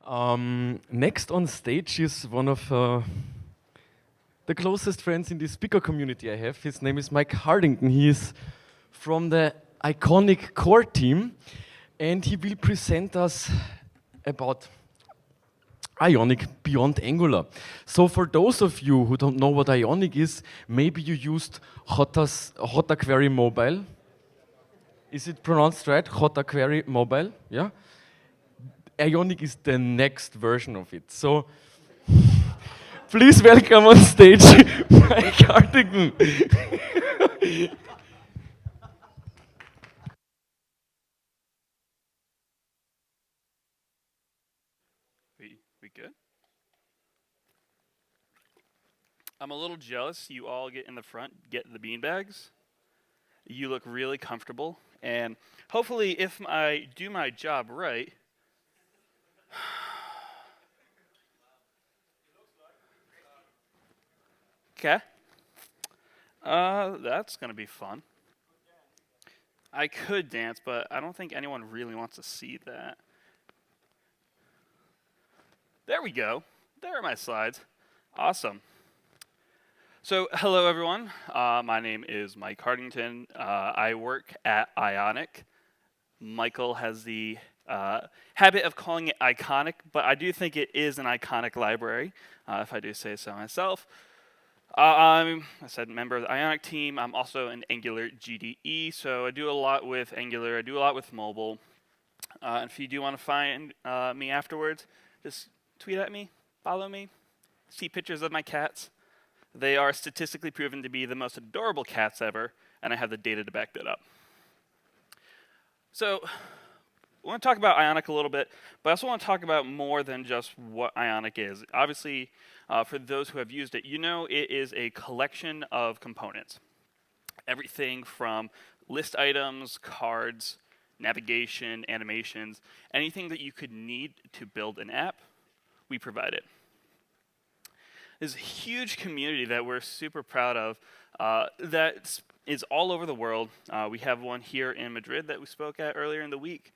Next on stage is one of the closest friends in the speaker community I have. His name is Mike Hartington. He is from the Iconic core team, and he will present us about Ionic beyond Angular. So for those of you who don't know what Ionic is, maybe you used Query Mobile. Is it pronounced right? Query Mobile, yeah? Ionic is the next version of it. So please welcome on stage Mike Hartington. We good? I'm a little jealous you all get in the front, get the beanbags. You look really comfortable, and hopefully if I do my job right, okay, that's gonna be fun. I could dance, but I don't think anyone really wants to see that. There we go. There are my slides. Awesome. So, hello everyone. My name is Mike Hartington. I work at Ionic. Michael has the habit of calling it iconic, but I do think it is an iconic library, if I do say so myself. I'm, I said, member of the Ionic team. I'm also an Angular GDE, so I do a lot with Angular. I do a lot with mobile. And if you do want to find me afterwards, just tweet at me, follow me, see pictures of my cats. They are statistically proven to be the most adorable cats ever, and I have the data to back that up. So, I want to talk about Ionic a little bit, but I also want to talk about more than just what Ionic is. Obviously, for those who have used it, you know it is a collection of components. Everything from list items, cards, navigation, animations, anything that you could need to build an app, we provide it. There's a huge community that we're super proud of that is all over the world. We have one here in Madrid that we spoke at earlier in the week.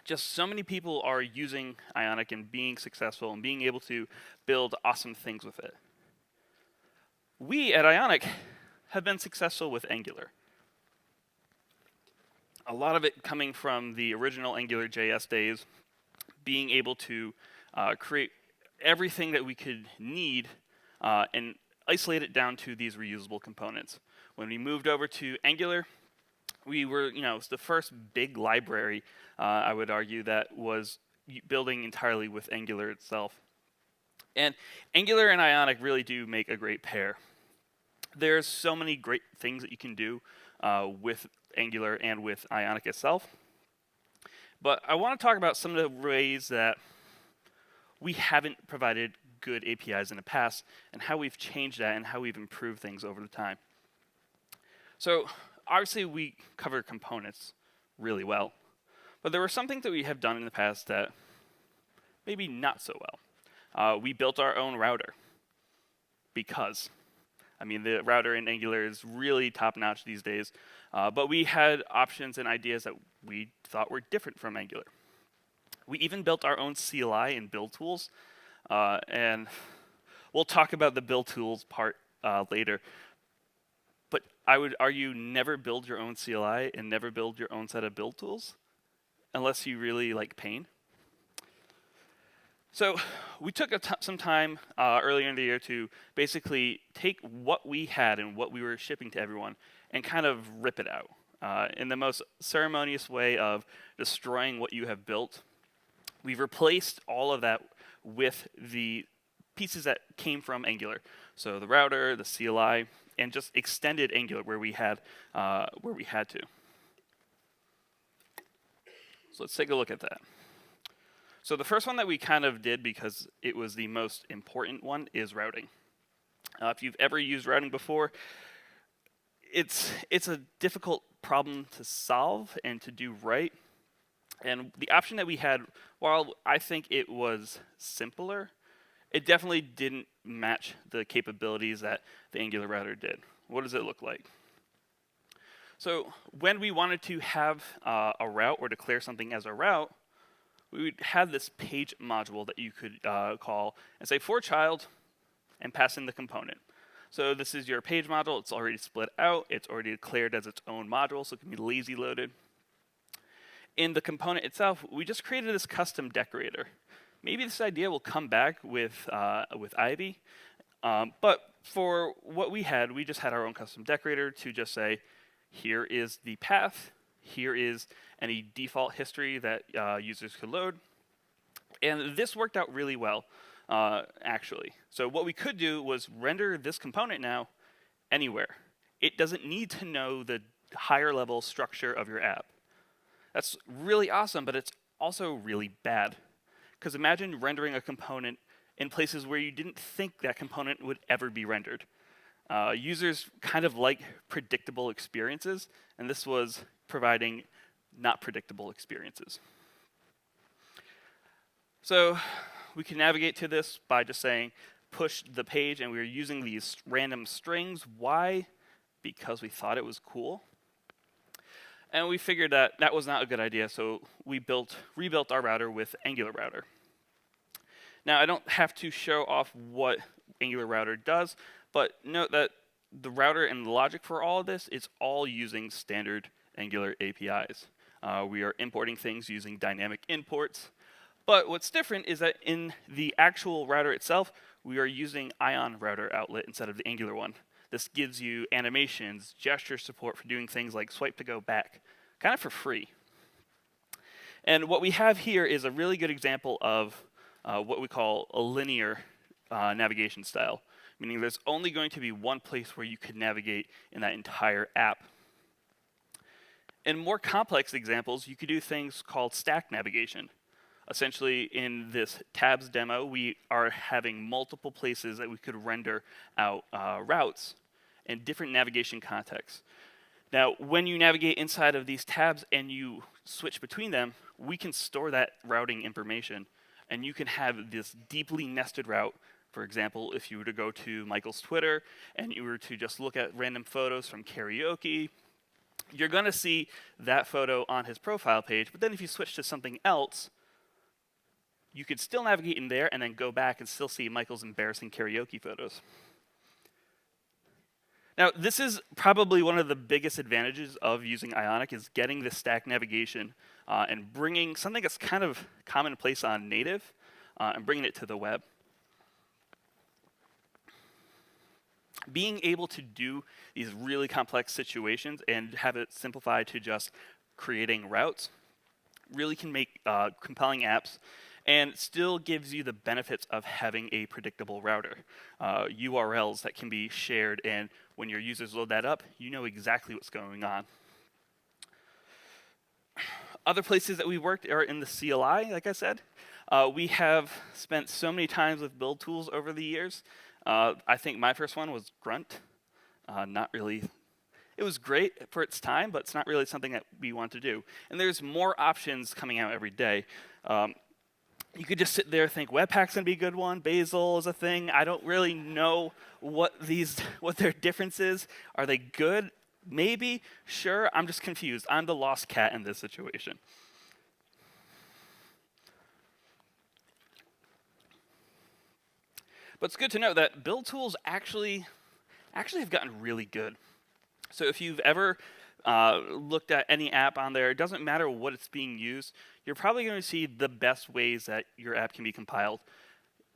Just so many people are using Ionic and being successful and being able to build awesome things with it. We at Ionic have been successful with Angular. A lot of it coming from the original AngularJS days, being able to create everything that we could need and isolate it down to these reusable components. When we moved over to Angular, we were, it was the first big library, I would argue, that was building entirely with Angular itself. And Angular and Ionic really do make a great pair. There's so many great things that you can do with Angular and with Ionic itself. But I want to talk about some of the ways that we haven't provided good APIs in the past and how we've changed that and how we've improved things over the time. So obviously we cover components really well, but there were some things that we have done in the past that maybe not so well. We built our own router because, the router in Angular is really top-notch these days, but we had options and ideas that we thought were different from Angular. We even built our own CLI and build tools, and we'll talk about the build tools part later. But I would argue never build your own CLI and never build your own set of build tools unless you really like pain. So we took some time earlier in the year to basically take what we had and what we were shipping to everyone and kind of rip it out in the most ceremonious way of destroying what you have built. We've replaced all of that with the pieces that came from Angular. So the router, the CLI, and just extended Angular where we had to. So let's take a look at that. So the first one that we kind of did because it was the most important one is routing. If you've ever used routing before, it's a difficult problem to solve and to do right. And the option that we had, while I think it was simpler, it definitely didn't match the capabilities that the Angular router did. What does it look like? So when we wanted to have a route or declare something as a route, we would have this page module that you could call and say for child and pass in the component. So this is your page module. It's already split out. It's already declared as its own module, so it can be lazy loaded. In the component itself, we just created this custom decorator. Maybe this idea will come back with Ivy, but for what we had, we just had our own custom decorator to just say, here is the path, here is any default history that users could load, and this worked out really well. Actually. So what we could do was render this component now anywhere. It doesn't need to know the higher level structure of your app. That's really awesome, but it's also really bad. Because imagine rendering a component in places where you didn't think that component would ever be rendered. Users kind of like predictable experiences, and this was providing not predictable experiences. So we can navigate to this by just saying push the page, and we were using these random strings. Why? Because we thought it was cool. And we figured that that was not a good idea, so we rebuilt our router with Angular router. Now, I don't have to show off what Angular router does, but note that the router and the logic for all of this is all using standard Angular APIs. We are importing things using dynamic imports. But what's different is that in the actual router itself, we are using Ion router outlet instead of the Angular one. This gives you animations, gesture support for doing things like swipe to go back, kind of for free. And what we have here is a really good example of what we call a linear navigation style, meaning there's only going to be one place where you could navigate in that entire app. In more complex examples, you could do things called stack navigation. Essentially, in this tabs demo, we are having multiple places that we could render out routes in different navigation contexts. Now, when you navigate inside of these tabs and you switch between them, we can store that routing information, and you can have this deeply nested route. For example, if you were to go to Michael's Twitter and you were to just look at random photos from karaoke, you're going to see that photo on his profile page, but then if you switch to something else, you could still navigate in there and then go back and still see Michael's embarrassing karaoke photos. Now, this is probably one of the biggest advantages of using Ionic is getting this stack navigation and bringing something that's kind of commonplace on native and bringing it to the web. Being able to do these really complex situations and have it simplified to just creating routes really can make compelling apps and still gives you the benefits of having a predictable router. URLs that can be shared, and when your users load that up, you know exactly what's going on. Other places that we worked are in the CLI, like I said. We have spent so many times with build tools over the years. I think my first one was Grunt. Not really. It was great for its time, but it's not really something that we want to do. And there's more options coming out every day. You could just sit there and think Webpack's gonna be a good one. Bazel is a thing. I don't really know what their difference is. Are they good? Maybe. Sure. I'm just confused. I'm the lost cat in this situation. But it's good to know that build tools actually have gotten really good. So if you've ever looked at any app on there, it doesn't matter what it's being used, you're probably going to see the best ways that your app can be compiled.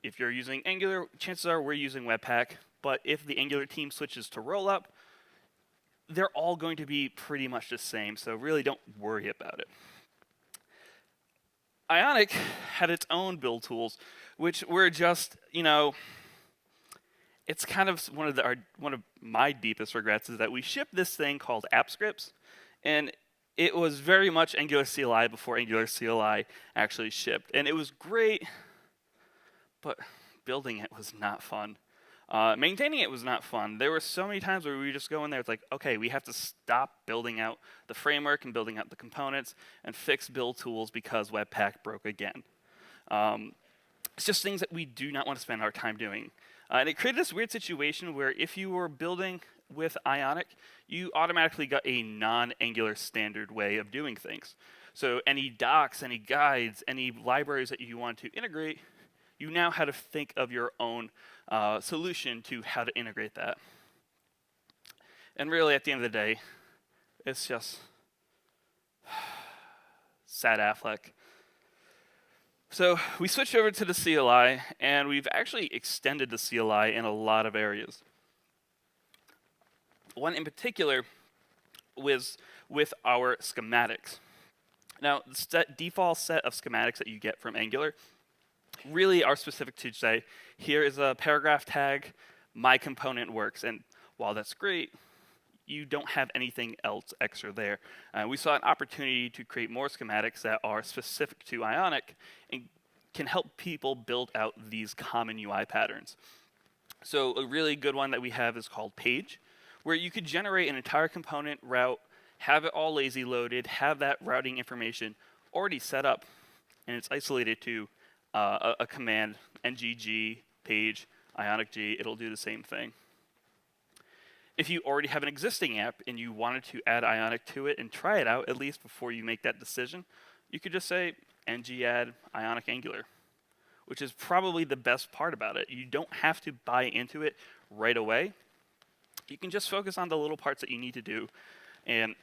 If you're using Angular, chances are we're using Webpack, but if the Angular team switches to Rollup, they're all going to be pretty much the same, so really don't worry about it. Ionic had its own build tools, which were just, it's kind of one of my deepest regrets is that we shipped this thing called AppScripts, and it was very much Angular CLI before Angular CLI actually shipped. And it was great, but building it was not fun. Maintaining it was not fun. There were so many times where we would just go in there, it's like, okay, we have to stop building out the framework and building out the components and fix build tools because Webpack broke again. It's just things that we do not want to spend our time doing. And it created this weird situation where if you were building with Ionic, you automatically got a non-Angular standard way of doing things. So any docs, any guides, any libraries that you want to integrate, you now have to think of your own solution to how to integrate that. And really, at the end of the day, it's just sad Affleck. So we switched over to the CLI, and we've actually extended the CLI in a lot of areas. One in particular was with our schematics. Now, the default set of schematics that you get from Angular really are specific to say, here is a paragraph tag, my component works. And while that's great, you don't have anything else extra there. We saw an opportunity to create more schematics that are specific to Ionic and can help people build out these common UI patterns. So a really good one that we have is called Page, where you could generate an entire component route, have it all lazy loaded, have that routing information already set up, and it's isolated to a command, ngg, page, ionic g, it'll do the same thing. If you already have an existing app and you wanted to add Ionic to it and try it out, at least before you make that decision, you could just say ng add Ionic Angular, which is probably the best part about it. You don't have to buy into it right away. You can just focus on the little parts that you need to do and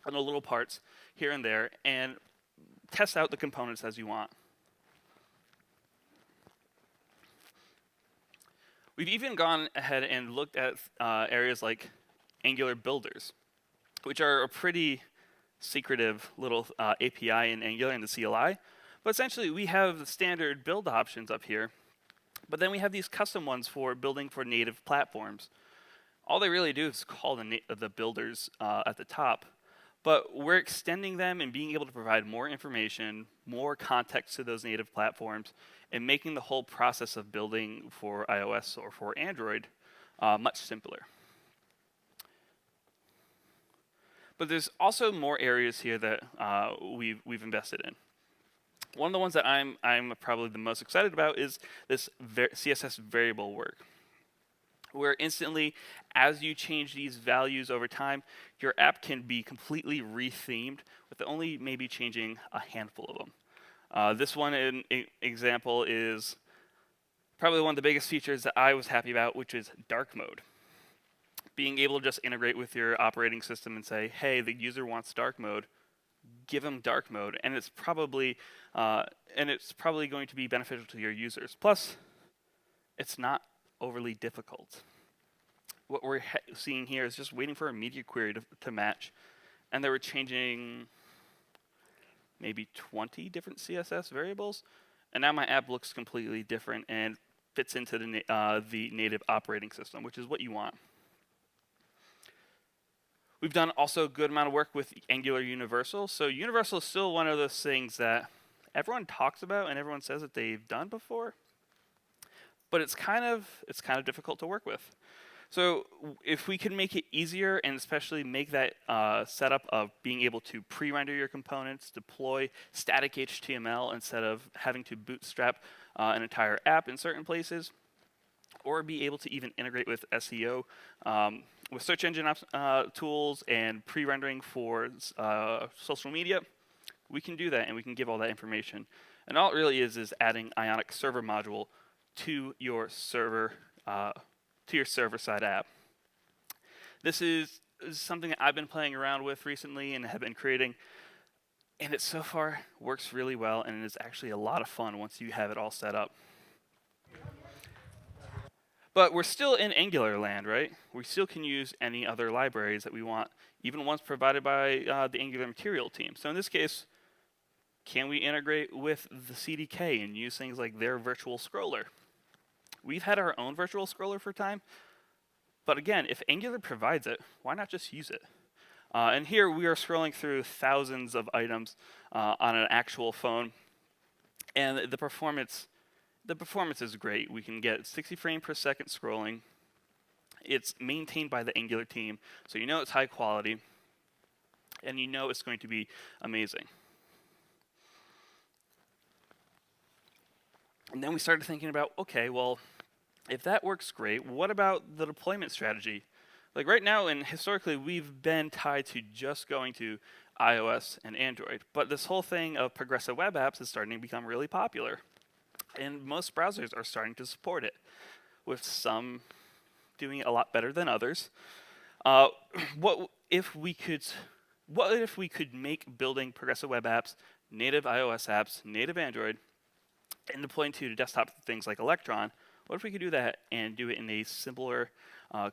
on the little parts here and there and test out the components as you want. We've even gone ahead and looked at areas like Angular builders, which are a pretty secretive little API in Angular in the CLI. But essentially, we have the standard build options up here, but then we have these custom ones for building for native platforms. All they really do is call the builders at the top, but we're extending them and being able to provide more information, more context to those native platforms, and making the whole process of building for iOS or for Android much simpler. But there's also more areas here that we've invested in. One of the ones that I'm probably the most excited about is this CSS variable work, where instantly, as you change these values over time, your app can be completely rethemed with only maybe changing a handful of them. This one in example is probably one of the biggest features that I was happy about, which is dark mode. Being able to just integrate with your operating system and say, hey, the user wants dark mode, give them dark mode, and it's probably going to be beneficial to your users. Plus, it's not overly difficult. What we're seeing here is just waiting for a media query to match, and they were changing maybe 20 different CSS variables, and now my app looks completely different and fits into the native operating system, which is what you want. We've done also a good amount of work with Angular Universal. So Universal is still one of those things that everyone talks about and everyone says that they've done before, but it's kind of difficult to work with. So if we can make it easier and especially make that setup of being able to pre-render your components, deploy static HTML instead of having to bootstrap an entire app in certain places, or be able to even integrate with SEO, with search engine tools and pre-rendering for social media, we can do that and we can give all that information. And all it really is adding Ionic server module to your server side app. This is something that I've been playing around with recently and have been creating, and it so far works really well, and it is actually a lot of fun once you have it all set up. But we're still in Angular land, right? We still can use any other libraries that we want, even ones provided by the Angular material team. So in this case, can we integrate with the CDK and use things like their virtual scroller? We've had our own virtual scroller for time, but again, if Angular provides it, why not just use it? And here we are scrolling through thousands of items on an actual phone, and the performance is great. We can get 60 frames per second scrolling. It's maintained by the Angular team, so you know it's high quality, and you know it's going to be amazing. And then we started thinking about, okay, well, if that works great, what about the deployment strategy? Like right now, and historically, we've been tied to just going to iOS and Android. But this whole thing of progressive web apps is starting to become really popular. And most browsers are starting to support it, with some doing it a lot better than others. Uh, what if we could make building progressive web apps, native iOS apps, native Android, and deploying to desktop things like Electron? What if we could do that and do it in a simpler,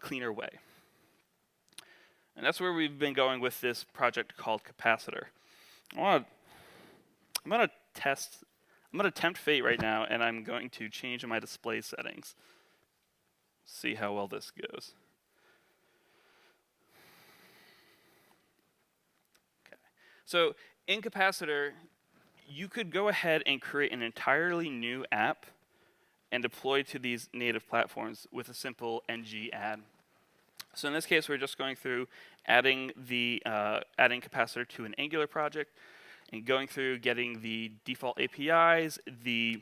cleaner way? And that's where we've been going with this project called Capacitor. I'm gonna tempt fate right now, and I'm going to change my display settings. See how well this goes. Okay. So in Capacitor, you could go ahead and create an entirely new app and deploy to these native platforms with a simple ng add. So in this case, we're just going through adding Capacitor to an Angular project and going through getting the default APIs, the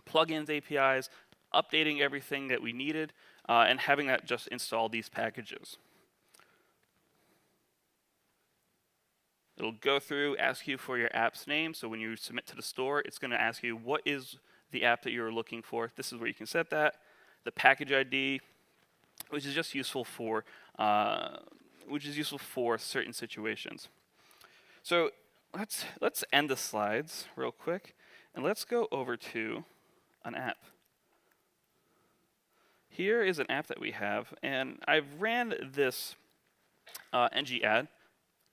plugins APIs, updating everything that we needed, and having that just install these packages. It'll go through, ask you for your app's name. So when you submit to the store, it's going to ask you what is the app that you're looking for. This is where you can set that. The package ID, which is just useful for certain situations. So let's end the slides real quick, and let's go over to an app. Here is an app that we have, and I've ran this ng add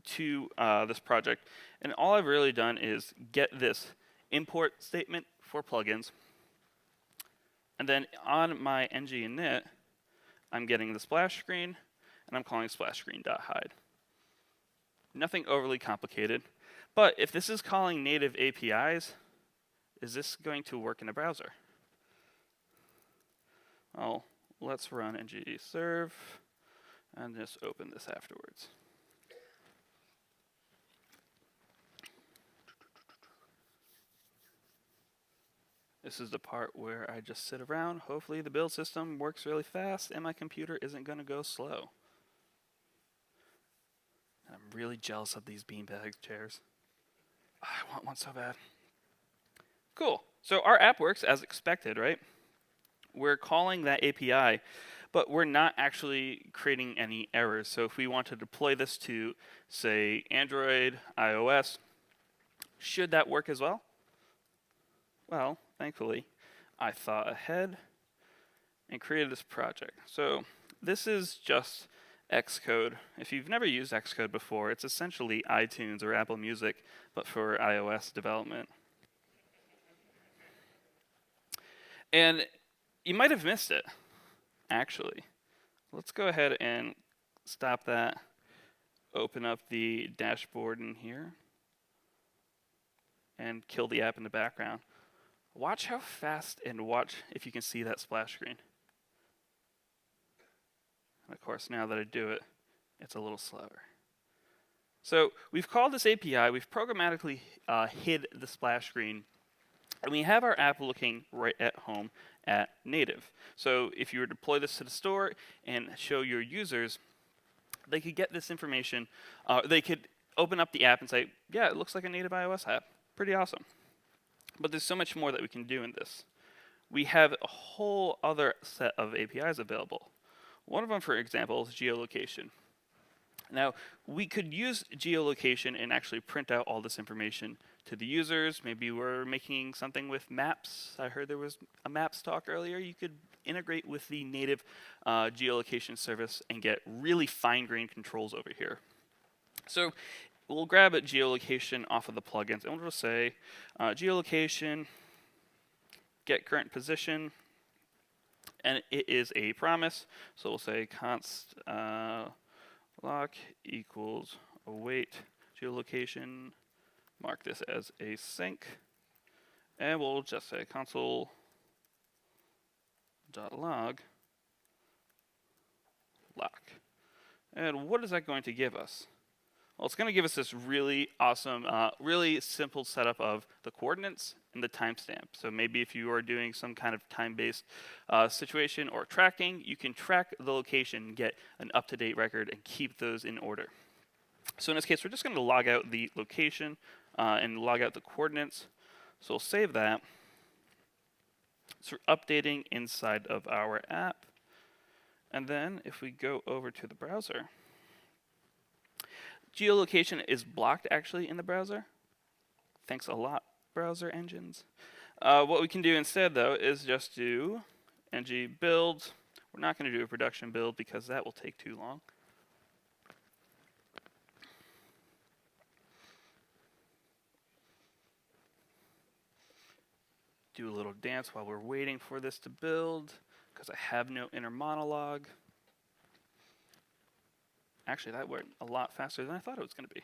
to this project, and all I've really done is get this import statement for plugins, and then on my ng init, I'm getting the splash screen, and I'm calling splash screen.hide. Nothing overly complicated, but if this is calling native APIs, is this going to work in a browser? Well, let's run ng serve and just open this afterwards. This is the part where I just sit around. Hopefully the build system works really fast and my computer isn't going to go slow. And I'm really jealous of these beanbag chairs. I want one so bad. Cool. So our app works as expected, right? We're calling that API, but we're not actually creating any errors. So if we want to deploy this to, say, Android, iOS, should that work as well? Well, thankfully, I thought ahead and created this project. So this is just Xcode. If you've never used Xcode before, it's essentially iTunes or Apple Music, but for iOS development. And you might have missed it, actually. Let's go ahead and stop that, open up the dashboard in here, and kill the app in the background. Watch how fast, and watch if you can see that splash screen. And of course, now that I do it, it's a little slower. So we've called this API, we've programmatically hid the splash screen, and we have our app looking right at home at native. So if you were to deploy this to the store and show your users, they could get this information. They could open up the app and say, yeah, it looks like a native iOS app. Pretty awesome. But there's so much more that we can do in this. We have a whole other set of APIs available. One of them, for example, is geolocation. Now, we could use geolocation and actually print out all this information to the users. Maybe we're making something with maps. I heard there was a maps talk earlier. You could integrate with the native geolocation service and get really fine-grained controls over here. So we'll grab a geolocation off of the plugins, and we'll just say geolocation, get current position, and it is a promise. So we'll say const lock equals await geolocation, mark this as a sync, and we'll just say console.log lock. And what is that going to give us? Well, it's going to give us this really awesome, really simple setup of the coordinates and the timestamp. So maybe if you are doing some kind of time-based situation or tracking, you can track the location, get an up-to-date record, and keep those in order. So in this case, we're just going to log out the location and log out the coordinates. So we'll save that. So we're updating inside of our app. And then if we go over to the browser, geolocation is blocked actually in the browser. Thanks a lot, browser engines. What we can do instead though is just do ng build. We're not going to do a production build because that will take too long. Do a little dance while we're waiting for this to build because I have no inner monologue. Actually, that went a lot faster than I thought it was going to be.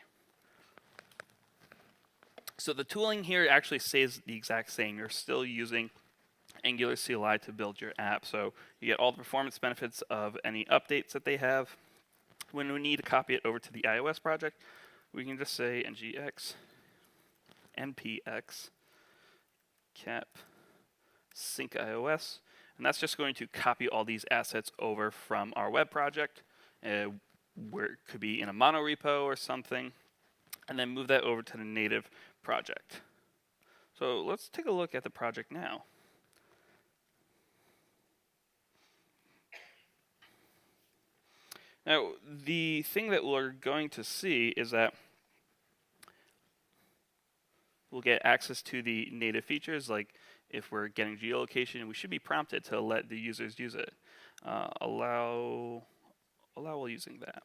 So the tooling here actually stays the exact same. You're still using Angular CLI to build your app. So you get all the performance benefits of any updates that they have. When we need to copy it over to the iOS project, we can just say ngx npx cap sync iOS. And that's just going to copy all these assets over from our web project, where it could be in a mono repo or something, and then move that over to the native project. So let's take a look at the project now. Now, the thing that we're going to see is that we'll get access to the native features, like if we're getting geolocation, we should be prompted to let the users use it. Allow while using that.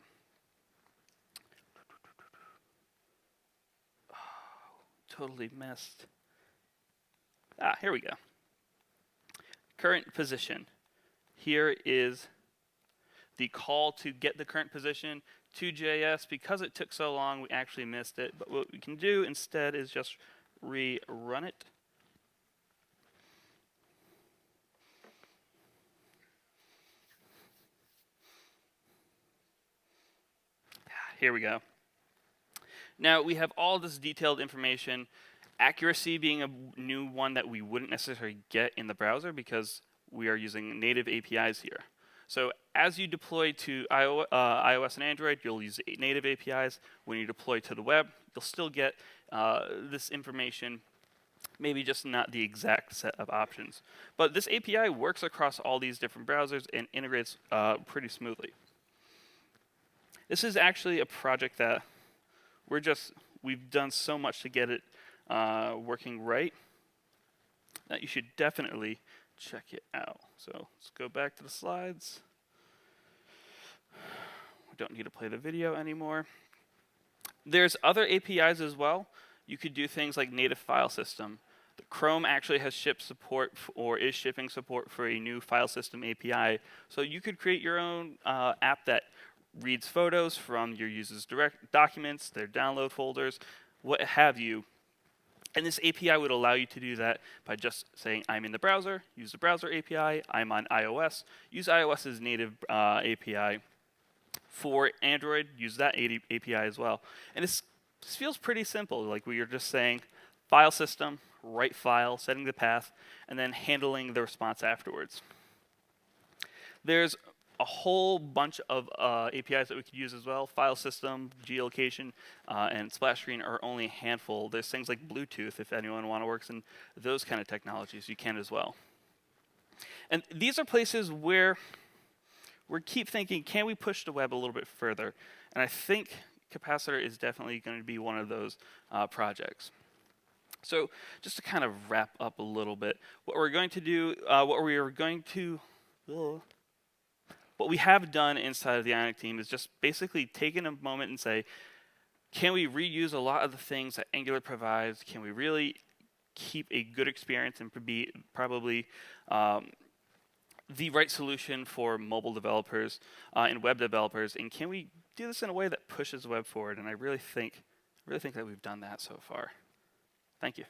Oh, totally missed. Here we go. Current position. Here is the call to get the current position to JS. Because it took so long, we actually missed it. But what we can do instead is just rerun it. Here we go. Now we have all this detailed information, accuracy being a new one that we wouldn't necessarily get in the browser because we are using native APIs here. So as you deploy to iOS and Android, you'll use native APIs. When you deploy to the web, you'll still get this information, maybe just not the exact set of options. But this API works across all these different browsers and integrates pretty smoothly. This is actually a project that we've done so much to get it working right that you should definitely check it out. So let's go back to the slides. We don't need to play the video anymore. There's other APIs as well. You could do things like native file system. The Chrome actually has shipped support or is shipping support for a new file system API. So you could create your own app that reads photos from your users' direct documents, their download folders, what have you. And this API would allow you to do that by just saying, I'm in the browser, use the browser API, I'm on iOS, use iOS's native API. For Android, use that API as well. And this feels pretty simple, like we are just saying, file system, write file, setting the path, and then handling the response afterwards. There's a whole bunch of APIs that we could use as well. File system, geolocation, and splash screen are only a handful. There's things like Bluetooth, if anyone works in those kind of technologies, you can as well. And these are places where we keep thinking, can we push the web a little bit further? And I think Capacitor is definitely going to be one of those projects. So just to kind of wrap up a little bit, what we're going to do, what we have done inside of the Ionic team is just basically taking a moment and say, can we reuse a lot of the things that Angular provides? Can we really keep a good experience and be probably the right solution for mobile developers and web developers? And can we do this in a way that pushes the web forward? And I really think that we've done that so far. Thank you.